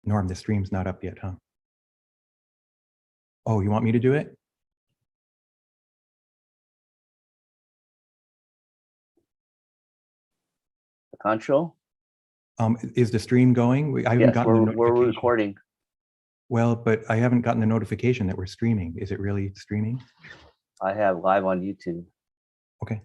Norm, the stream's not up yet, huh? Oh, you want me to do it? Kansho? Is the stream going? I haven't gotten the notification. We're recording. Well, but I haven't gotten the notification that we're streaming. Is it really streaming? I have live on YouTube. Okay.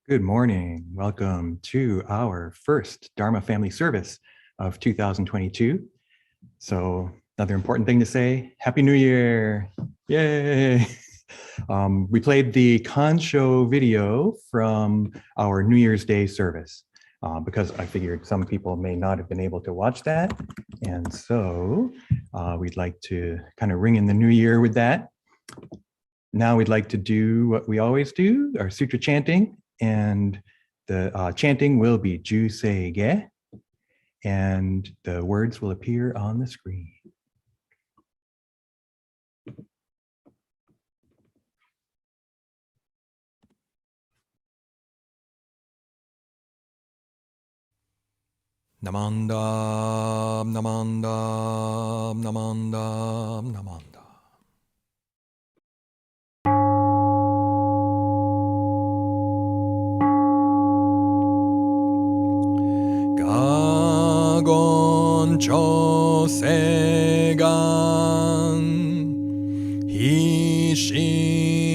Good morning. Welcome to our first Dharma Family Service of 2022. So another important thing to say, Happy New Year. Yay. We played the Kansho video from our New Year's Day service because I figured some people may not have been able to watch that. And so we'd like to kind of ring in the new year with that. Now we'd like to do what we always do, our Sutra chanting. And the chanting will be Juseige, and the words will appear on the screen. Namandam, namandam, namandam, namandam. 世願非死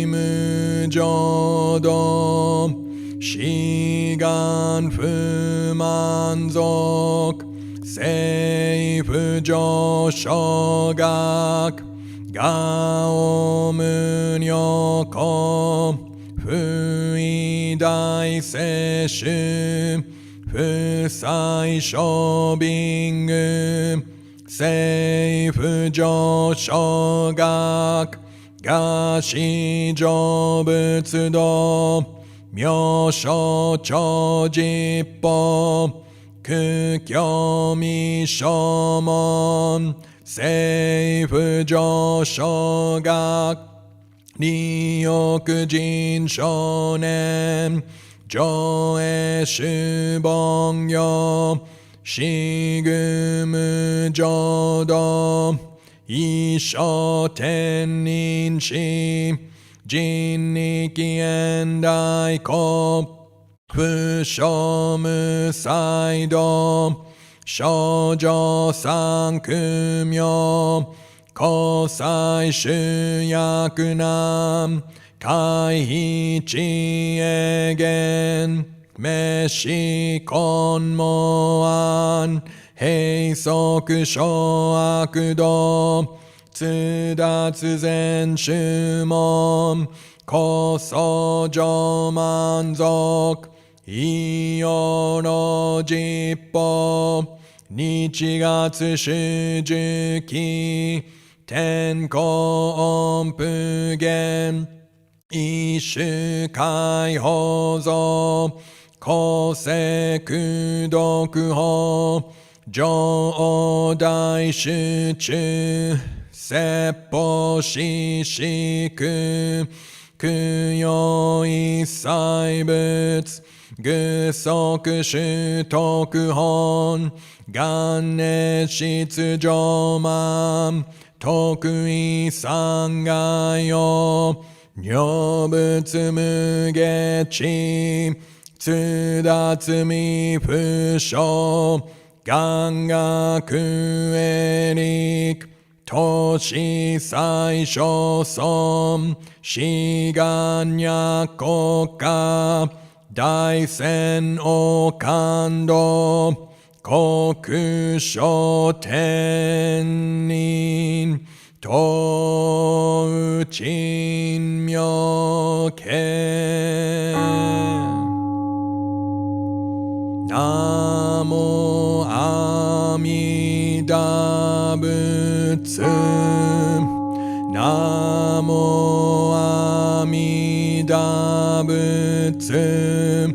無浄土志願不満足政府上昇学我無女子不意大摂取不採小便具政府上昇学我至成仏道妙所長実法苦境未所門政府上昇学利欲人少年上映主凡行死愚無浄土一生天人師人力現代国不生無才道少女三苦名交際主役難回避知恵言滅死根無安閉塞小悪道通達全宗門高僧上満足異様の実法日月主樹期天候音符言一種解放像公正功徳法上大集中説法四識供養一切仏具足主徳本元年出上満徳意三害用如仏無下地通達未不詳願学営力投資最小損志願役国家大仙王感動国書天人東鎮妙見ナモ阿弥陀仏ナモ阿弥陀仏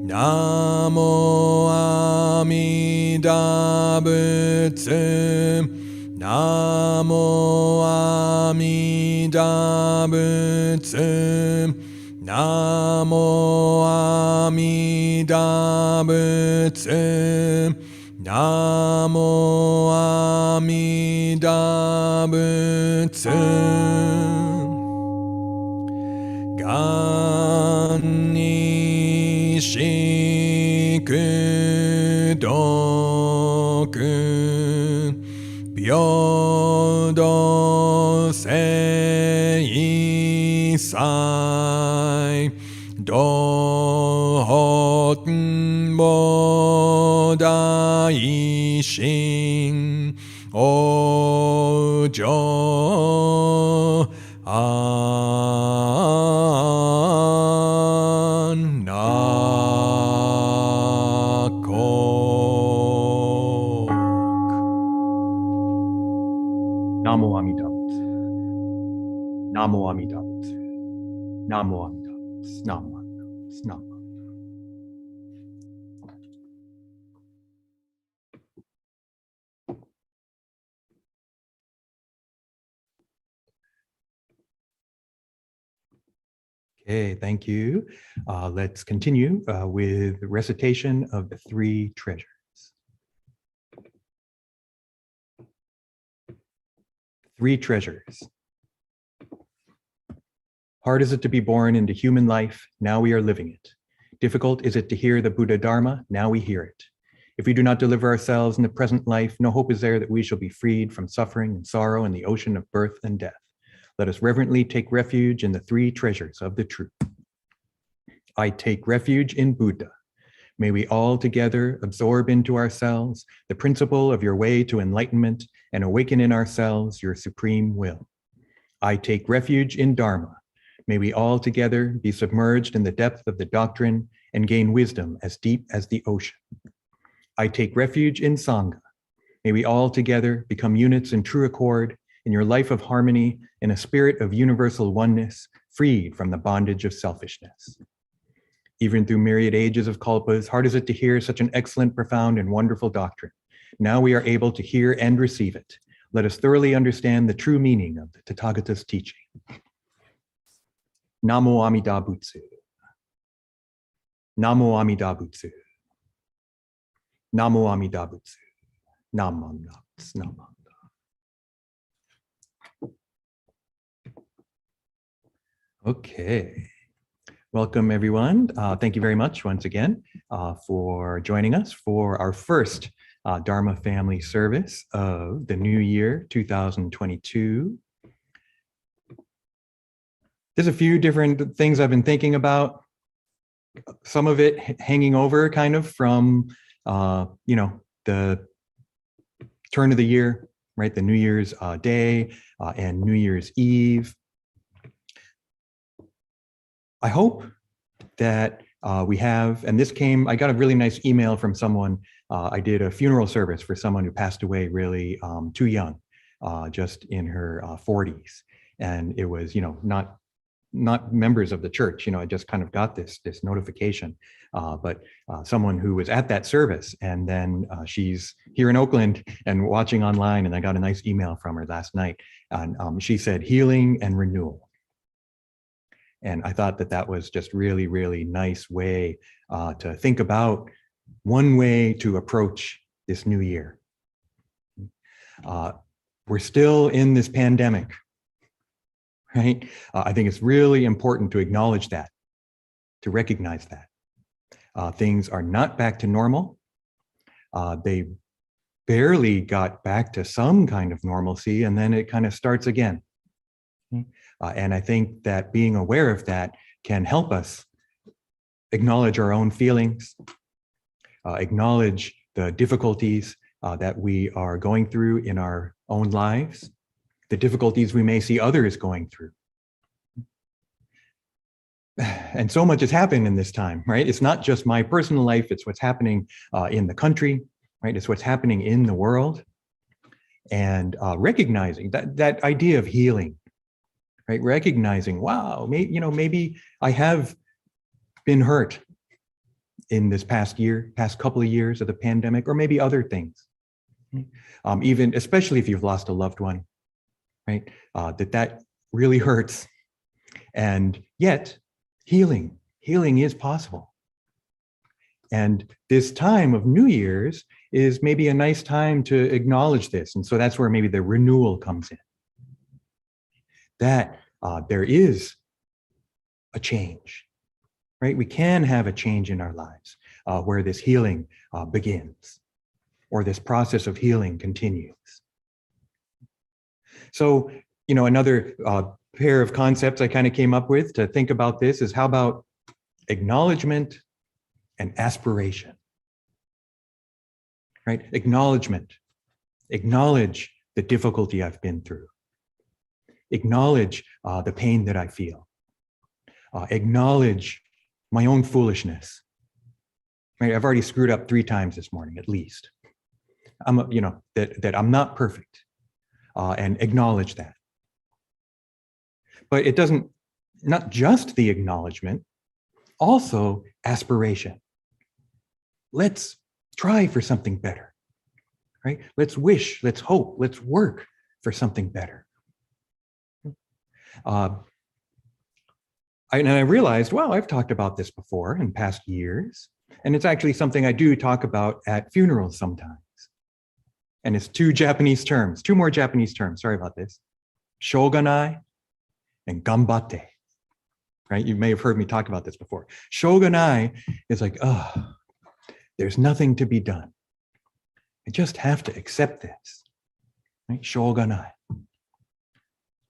ナモ阿弥陀仏ナモ阿弥陀仏ナモ阿弥陀仏ナモ阿弥陀仏願にしく徳平等性祭道本菩提心往生安楽南無阿弥陀仏。南無阿弥陀仏。南無阿弥陀仏。南無阿弥陀仏。南無阿弥陀仏。Okay, thank you. Let's continue with recitation of the three treasures. Three treasures. Hard is it to be born into human life, now we are living it. Difficult is it to hear the Buddha Dharma, now we hear it. If we do not deliver ourselves in the present life, no hope is there that we shall be freed from suffering and sorrow in the ocean of birth and death. Let us reverently take refuge in the three treasures of the truth. I take refuge in Buddha. May we all together absorb into ourselves the principle of your way to enlightenment and awaken in ourselves your supreme will. I take refuge in Dharma. May we all together be submerged in the depth of the doctrine and gain wisdom as deep as the ocean. I take refuge in Sangha. May we all together become units in true accord in your life of harmony in a spirit of universal oneness, freed from the bondage of selfishness. Even through myriad ages of kalpas, hard is it to hear such an excellent, profound, and wonderful doctrine. Now we are able to hear and receive it. Let us thoroughly understand the true meaning of the Tathagata's teaching. Namo Amida Butsu. Namo Amida Butsu. Namo Amida Butsu. Namo Namo. Okay. Welcome, everyone. Thank you very much once again for joining us for our first Dharma Family Service of the new year, 2022. There's a few different things I've been thinking about. Some of it hanging over kind of from, the turn of the year, right? The New Year's Day and New Year's Eve. I hope that we have, and this came, I got a really nice email from someone. I did a funeral service for someone who passed away really too young, just in her 40s. And it was, not members of the church, I just kind of got this notification, but someone who was at that service. And then she's here in Oakland and watching online, and I got a nice email from her last night. And she said, healing and renewal. And I thought that that was just really, really nice way to think about one way to approach this new year. We're still in this pandemic, right? I think it's really important to acknowledge that, to recognize that. Things are not back to normal. They barely got back to some kind of normalcy, and then it kind of starts again. And I think that being aware of that can help us acknowledge our own feelings, acknowledge the difficulties that we are going through in our own lives, the difficulties we may see others going through. And so much has happened in this time, right? It's not just my personal life, it's what's happening in the country, right? It's what's happening in the world. And recognizing that idea of healing, right? Recognizing, wow, maybe I have been hurt in this past couple of years of the pandemic, or maybe other things. Even, especially if you've lost a loved one, right? That really hurts. And yet, healing is possible. And this time of New Year's is maybe a nice time to acknowledge this. And so that's where maybe the renewal comes in. That there is a change, right? We can have a change in our lives where this healing begins, or this process of healing continues. So, another pair of concepts I kind of came up with to think about this is, how about acknowledgement and aspiration, right? Acknowledgement, acknowledge the difficulty I've been through. Acknowledge the pain that I feel. Acknowledge my own foolishness. Right? I've already screwed up 3 times this morning, at least. That I'm not perfect, and acknowledge that. But it doesn't, not just the acknowledgement, also aspiration. Let's try for something better, right? Let's wish, let's hope, let's work for something better. I realized, well, I've talked about this before in past years, and it's actually something I do talk about at funerals sometimes. And it's 2 more Japanese terms, sorry about this. Shoganai and gambate, right? You may have heard me talk about this before. Shoganai is like, there's nothing to be done. I just have to accept this. Right? Shoganai.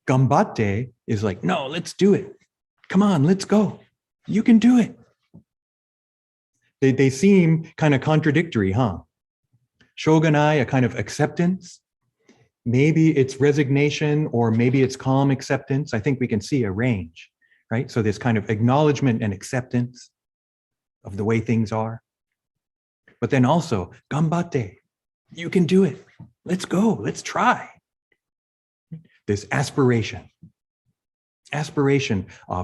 Gambate is like, no, let's do it. Come on, let's go. You can do it. They seem kind of contradictory, huh? Shoganai, a kind of acceptance. Maybe it's resignation, or maybe it's calm acceptance. I think we can see a range, right? So this kind of acknowledgement and acceptance of the way things are. But then also, gambate, you can do it. Let's go, let's try. This aspiration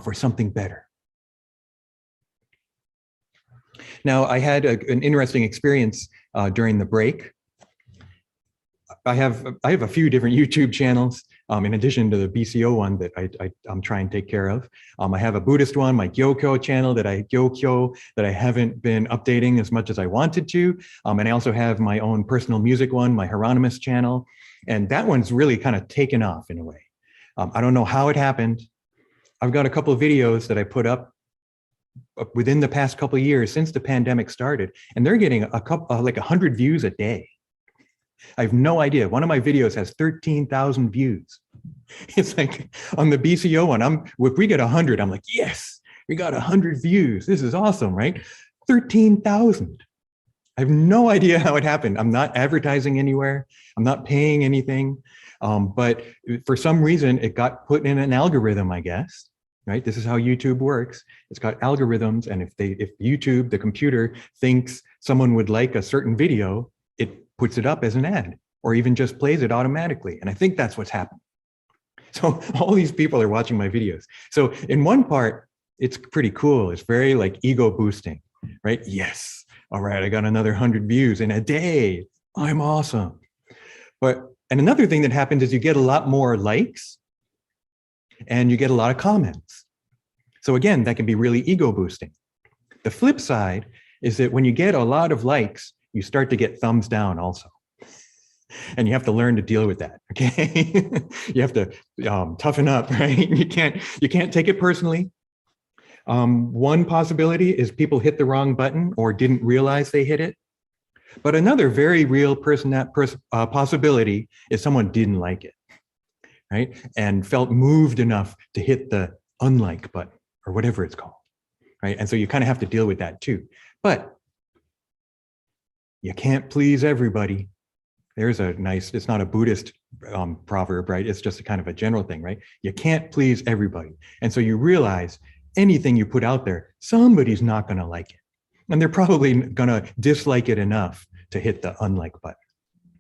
for something better. Now, I had an interesting experience during the break. I have a few different YouTube channels in addition to the BCO one that I'm trying to take care of. I have a Buddhist one, my Gyokyo channel that I haven't been updating as much as I wanted to. And I also have my own personal music one, my Hieronymus channel. And that one's really kind of taken off in a way. I don't know how it happened. I've got a couple of videos that I put up within the past couple of years since the pandemic started, and they're getting like 100 views a day. I have no idea. One of my videos has 13,000 views. It's like on the BCO one, if we get 100, I'm like, yes, we got 100 views. This is awesome, right? 13,000. I have no idea how it happened. I'm not advertising anywhere. I'm not paying anything. But for some reason, it got put in an algorithm, I guess. Right? This is how YouTube works. It's got algorithms. And if YouTube, the computer, thinks someone would like a certain video, it puts it up as an ad or even just plays it automatically. And I think that's what's happened. So all these people are watching my videos. So in one part, it's pretty cool. It's very like ego boosting, right? Yes. All right. I got another 100 views in a day. I'm awesome. And another thing that happens is you get a lot more likes and you get a lot of comments. So again, that can be really ego boosting. The flip side is that when you get a lot of likes, you start to get thumbs down also. And you have to learn to deal with that, okay? You have to toughen up, right? You can't take it personally. One possibility is people hit the wrong button or didn't realize they hit it. But another very real possibility is someone didn't like it. Right? And felt moved enough to hit the unlike button or whatever it's called, right? And so you kind of have to deal with that too. But you can't please everybody. There's a nice, it's not a Buddhist proverb, right? It's just a kind of a general thing, right? You can't please everybody. And so you realize anything you put out there, somebody's not going to like it. And they're probably going to dislike it enough to hit the unlike button.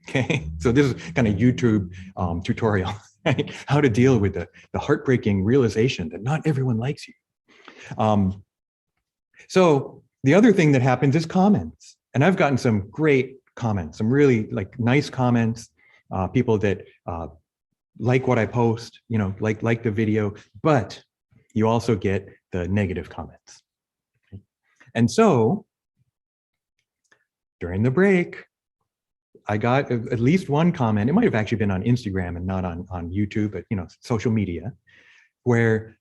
Okay, so this is kind of YouTube tutorial. Right? How to deal with the heartbreaking realization that not everyone likes you. So the other thing that happens is comments. And I've gotten some great comments, some really like nice comments, people that like what I post, you know, like the video, but you also get the negative comments. And so during the break, I got at least one comment. It might have actually been on Instagram and not on YouTube, but you know, social media, where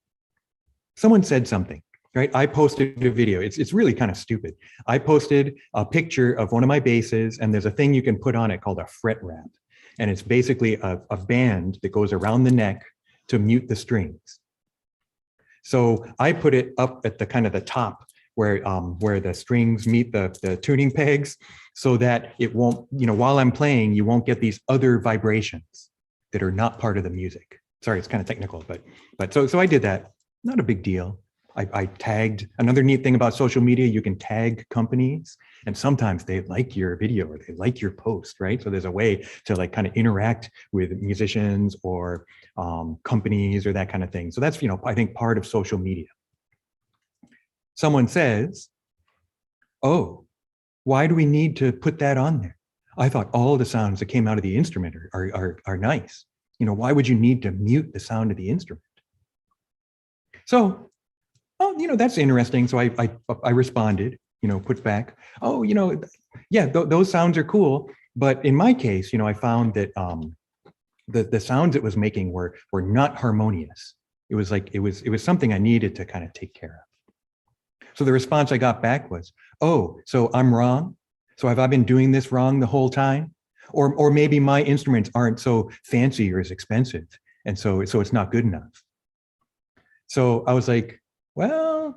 someone said something, right? I posted a video. It's really kind of stupid. I posted a picture of one of my basses, and there's a thing you can put on it called a fret wrap. And it's basically a band that goes around the neck to mute the strings. So I put it up at the kind of the top where the strings meet the tuning pegs, so that it won't, you know, while I'm playing, you won't get these other vibrations that are not part of the music. Sorry, it's kind of technical, but so I did that. Not a big deal. I tagged. Another neat thing about social media, you can tag companies, and sometimes they like your video or they like your post, right? So there's a way to like kind of interact with musicians or companies or that kind of thing. So that's, you know, I think part of social media. Someone says, oh, why do we need to put that on there? I thought all the sounds that came out of the instrument are nice. You know, why would you need to mute the sound of the instrument? So, oh, you know, that's interesting. So I responded, you know, put back, oh, you know, yeah, those sounds are cool. But in my case, you know, I found that the sounds it was making were not harmonious. It was like, it was something I needed to kind of take care of. So the response I got back was, oh, so I'm wrong? So have I been doing this wrong the whole time? or maybe my instruments aren't so fancy or as expensive, and so it's not good enough. So I was like, well,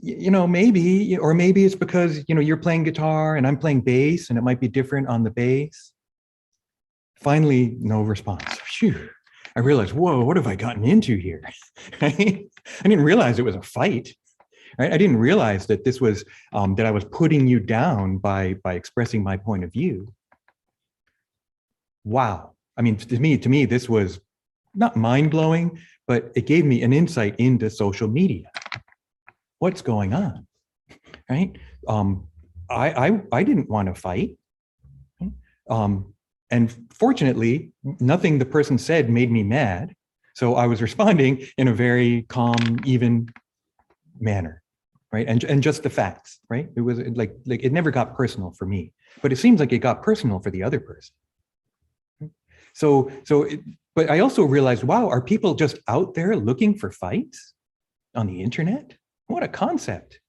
maybe, or maybe it's because, you're playing guitar and I'm playing bass and it might be different on the bass. Finally, no response. Phew. I realized, whoa, what have I gotten into here? Right? I didn't realize it was a fight. Right? I didn't realize that this was, that I was putting you down by expressing my point of view. Wow. I mean, to me, this was not mind-blowing, but it gave me an insight into social media. What's going on, right? I didn't want to fight. And fortunately, nothing the person said made me mad. So I was responding in a very calm, even manner, right? And just the facts, right? It was like it never got personal for me, but it seems like it got personal for the other person. But I also realized, wow, are people just out there looking for fights on the internet? What a concept.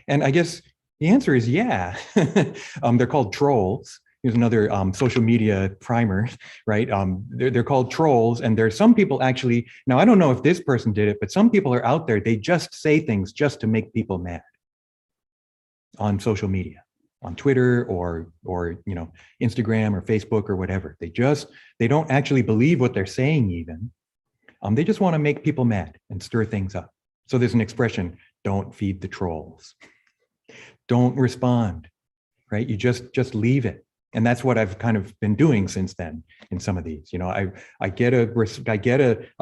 And I guess the answer is yeah. They're called trolls. Here's another social media primer, right? They're called trolls, and there's some people actually, now I don't know if this person did it, but some people are out there, they just say things just to make people mad on social media, on Twitter or Instagram or Facebook or whatever. They don't actually believe what they're saying even. They just want to make people mad and stir things up. So there's an expression, don't feed the trolls. Don't respond, right? You just leave it. And that's what I've kind of been doing since then in some of these. I get a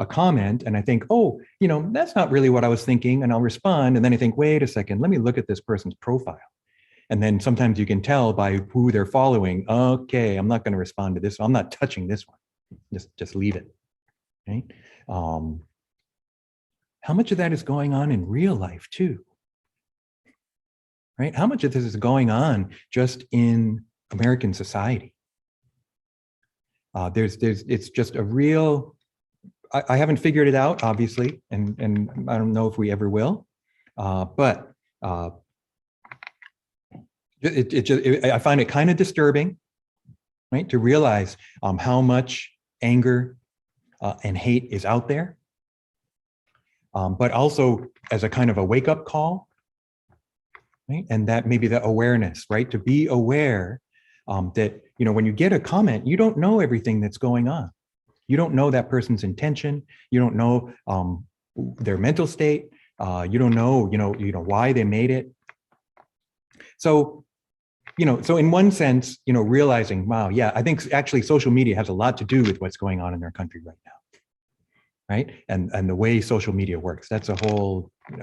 comment and I think, oh, that's not really what I was thinking, and I'll respond. And then I think, wait a second, let me look at this person's profile. And then sometimes you can tell by who they're following. Okay, I'm not going to respond to this. I'm not touching this one. Just leave it. Right? How much of that is going on in real life too? Right? How much of this is going on just in American society? It's just a real, I haven't figured it out, obviously, and I don't know if we ever will, but I find it kind of disturbing, right, to realize how much anger and hate is out there, but also as a kind of a wake-up call, right, and that maybe the awareness, right, to be aware that, when you get a comment, you don't know everything that's going on. You don't know that person's intention. You don't know their mental state. You don't know, why they made it. So, so in one sense, realizing, wow, yeah, I think actually social media has a lot to do with what's going on in our country right now, right? And the way social media works. That's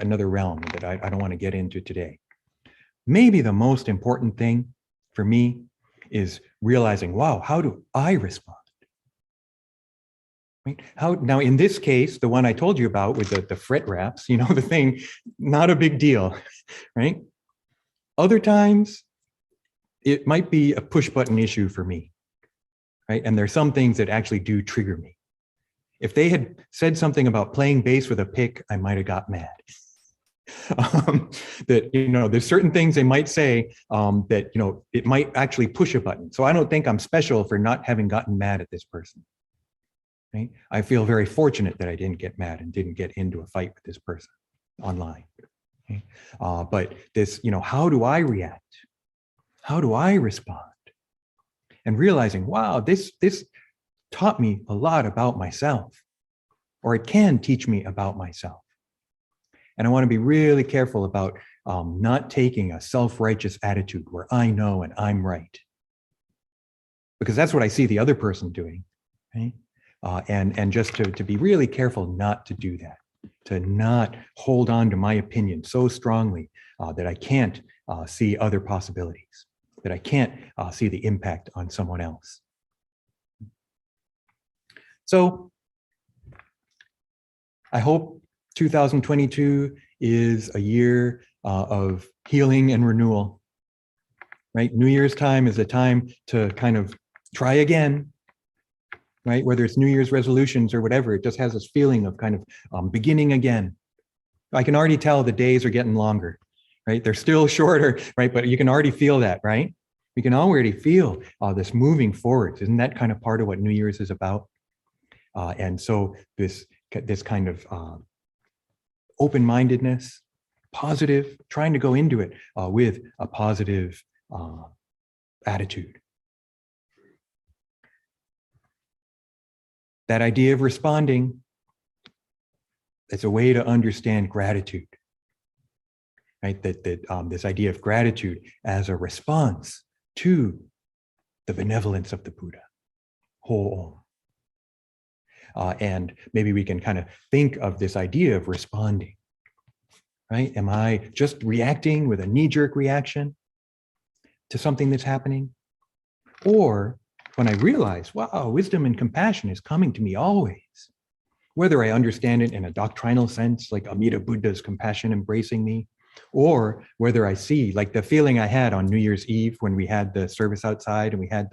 another realm that I don't want to get into today. Maybe the most important thing for me is realizing, wow, how do I respond? Right? Now in this case, the one I told you about with the fret wraps, the thing, not a big deal, right? Other times, it might be a push button issue for me, right? And there's some things that actually do trigger me. If they had said something about playing bass with a pick, I might have got mad. That, there's certain things they might say that, it might actually push a button. So I don't think I'm special for not having gotten mad at this person. Right? I feel very fortunate that I didn't get mad and didn't get into a fight with this person online. Okay? But this, how do I react? How do I respond? And realizing, wow, this taught me a lot about myself, or it can teach me about myself. And I want to be really careful about not taking a self-righteous attitude where I know and I'm right. Because that's what I see the other person doing. Right? And just to be really careful not to do that, to not hold on to my opinion so strongly that I can't see other possibilities, that I can't see the impact on someone else. So I hope 2022 is a year of healing and renewal, right? New Year's time is a time to kind of try again, right? Whether it's New Year's resolutions or whatever, it just has this feeling of kind of beginning again. I can already tell the days are getting longer, right? They're still shorter, right? But you can already feel that, right? We can already feel this moving forward. Isn't that kind of part of what New Year's is about? And so this kind of open-mindedness, positive, trying to go into it with a positive attitude. That idea of responding, it's a way to understand gratitude, right? This idea of gratitude as a response to the benevolence of the Buddha, Ho. And maybe we can kind of think of this idea of responding, right? Am I just reacting with a knee-jerk reaction to something that's happening? Or when I realize, wow, wisdom and compassion is coming to me always, whether I understand it in a doctrinal sense, like Amida Buddha's compassion embracing me, or whether I see, like the feeling I had on New Year's Eve when we had the service outside and we had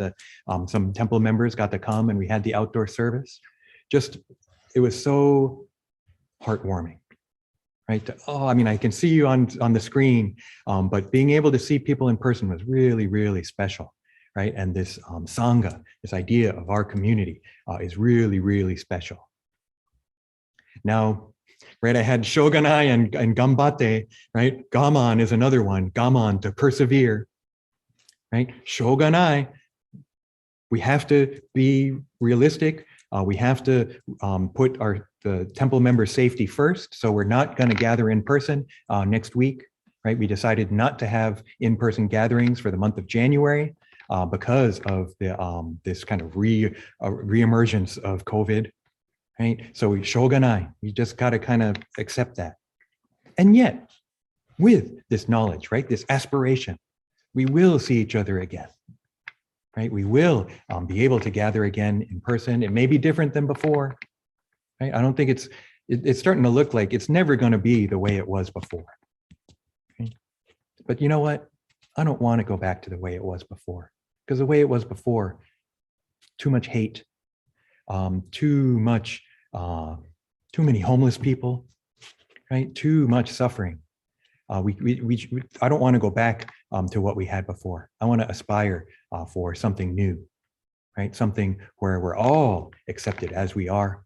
some temple members got to come and we had the outdoor service. Just, it was so heartwarming, right? I mean, I can see you on the screen, but being able to see people in person was really, really special, right? And this Sangha, this idea of our community is really, really special. Now, right, I had Shogunai and Gambate, right? Gaman is another one, Gaman, to persevere, right? Shogunai, we have to be realistic. We have to put the temple member safety first. So we're not going to gather in person next week, right? We decided not to have in-person gatherings for the month of January because of this kind of re-emergence of COVID, right? So Shogunai, you just got to kind of accept that. And yet, with this knowledge, right, this aspiration, we will see each other again. Right? We will be able to gather again in person. It may be different than before. Right? I don't think it's starting to look like it's never going to be the way it was before. Okay? But you know what? I don't want to go back to the way it was before, because the way it was before, too much hate, too many homeless people, right? Too much suffering. I don't want to go back to what we had before. I want to aspire for something new, right? Something where we're all accepted as we are,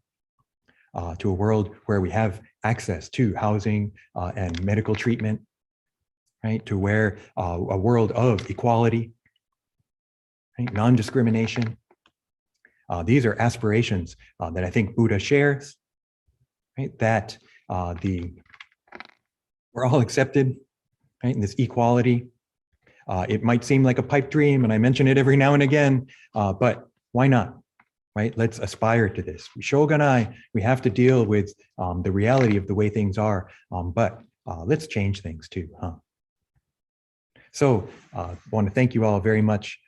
to a world where we have access to housing and medical treatment, right? To where a world of equality, right? Non-discrimination. These are aspirations that I think Buddha shares, right? That we're all accepted, right? In this equality. It might seem like a pipe dream, and I mention it every now and again, but why not, right? Let's aspire to this. Shogunai, we have to deal with the reality of the way things are, but let's change things too, huh? So I want to thank you all very much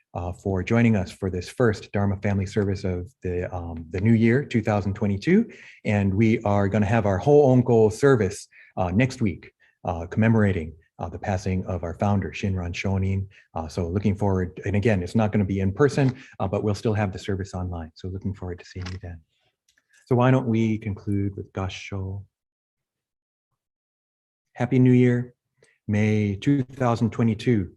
for joining us for this first Dharma Family Service of the new year, 2022. And we are going to have our Ho-Onko service next week, commemorating the passing of our founder, Shinran Shonin. So looking forward, and again, it's not going to be in person, but we'll still have the service online. So looking forward to seeing you then. So why don't we conclude with Kansho. Happy New Year. May 2022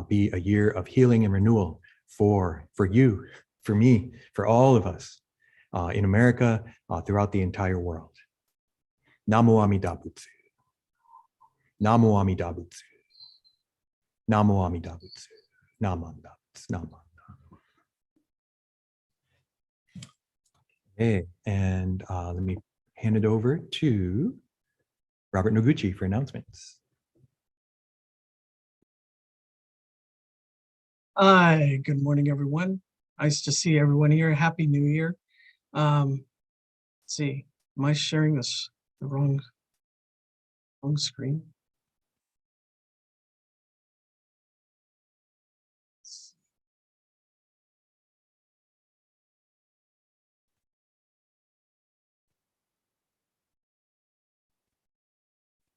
be a year of healing and renewal for you, for me, for all of us in America, throughout the entire world. Namo Amida Butsu. Namo Amida Butsu. Namo Amida Butsu. Namo Amida Butsu. Namo. Okay, and let me hand it over to Robert Noguchi for announcements. Hi, good morning, everyone. Nice to see everyone here. Happy New Year. Let's see, am I sharing this the wrong screen?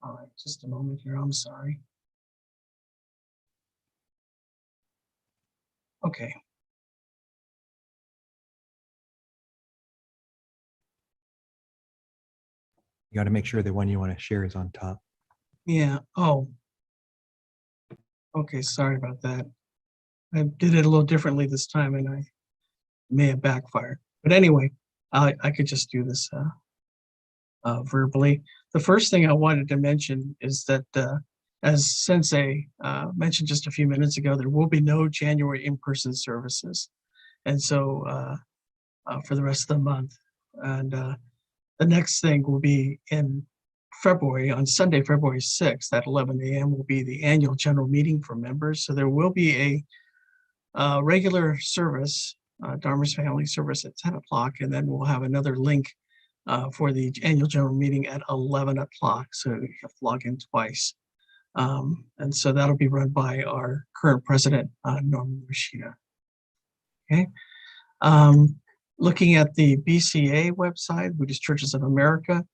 All right, just a moment here. I'm sorry. Okay. You got to make sure the one you want to share is on top. Yeah. Oh. Okay. Sorry about that. I did it a little differently this time, and I may have backfired. But anyway, I could just do this verbally. The first thing I wanted to mention is that, as Sensei mentioned just a few minutes ago, there will be no January in-person services. And so for the rest of the month. And the next thing will be in February, on Sunday, February 6th at 11 a.m. will be the annual general meeting for members. So there will be a regular service, Dharma's Family Service at 10 o'clock, and then we'll have another link for the annual general meeting at 11 o'clock. So you have to log in twice. And so that'll be run by our current president, Norman Rashida. Okay. Looking at the BCA website, Buddhist Churches of America,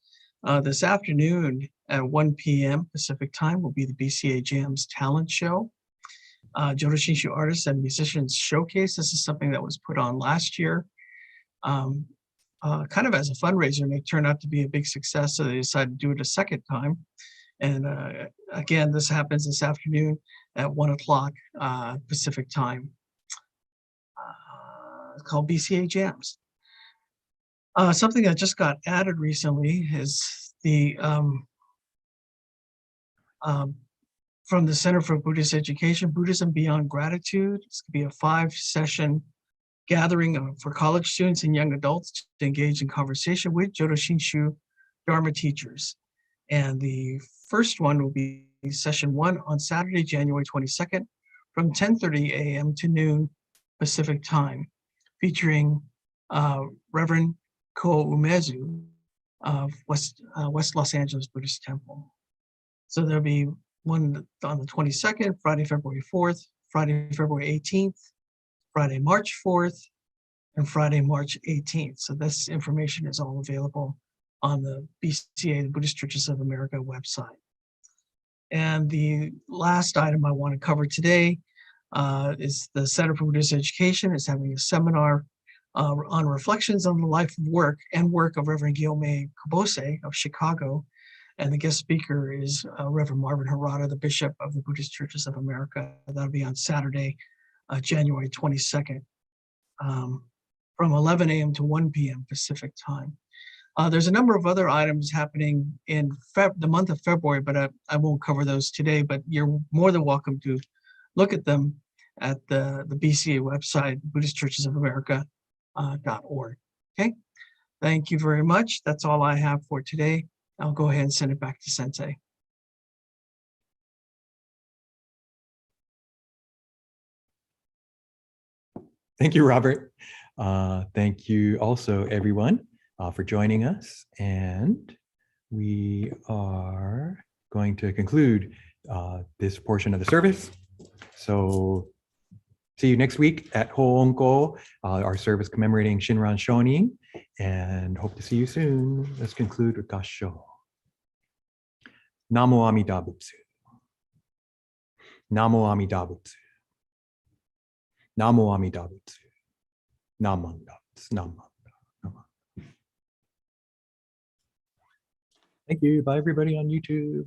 this afternoon at 1 p.m. Pacific time will be the BCA Jams Talent Show. Jodo Shinshu Artists and Musicians Showcase. This is something that was put on last year, kind of as a fundraiser, and it turned out to be a big success, so they decided to do it a second time. And again, this happens this afternoon at 1 o'clock Pacific time. It's called BCA Jams. Something that just got added recently is the from the Center for Buddhist Education, Buddhism Beyond Gratitude. It's going to be a 5-session gathering for college students and young adults to engage in conversation with Jodo Shinshu Dharma teachers. And the first one will be session 1 on Saturday, January 22nd from 10:30 a.m. to noon Pacific time, featuring Reverend Ko Umezu of West Los Angeles Buddhist Temple. So there'll be one on the 22nd, Friday, February 4th, Friday, February 18th, Friday, March 4th, and Friday, March 18th. So this information is all available on the BCA, the Buddhist Churches of America website. And the last item I want to cover today is the Center for Buddhist Education is having a seminar on reflections on the life and work of Reverend Gyomei Kobose of Chicago. And the guest speaker is Reverend Marvin Harada, the Bishop of the Buddhist Churches of America. That'll be on Saturday, January 22nd, from 11 a.m. to 1 p.m. Pacific time. There's a number of other items happening in the month of February, but I won't cover those today, but you're more than welcome to look at them at the BCA website, Buddhist Churches of America.org. Okay, thank you very much. That's all I have for today. I'll go ahead and send it back to Sensei. Thank you, Robert. Thank you also, everyone, for joining us. And we are going to conclude this portion of the service. So see you next week at Ho'onko, our service commemorating Shinran Shonin, and hope to see you soon. Let's conclude with Kansho. Namo Amida Butsu. Namo Amida Butsu. Namo Amida Butsu. Namanda. Namanda. Thank you. Bye, everybody on YouTube.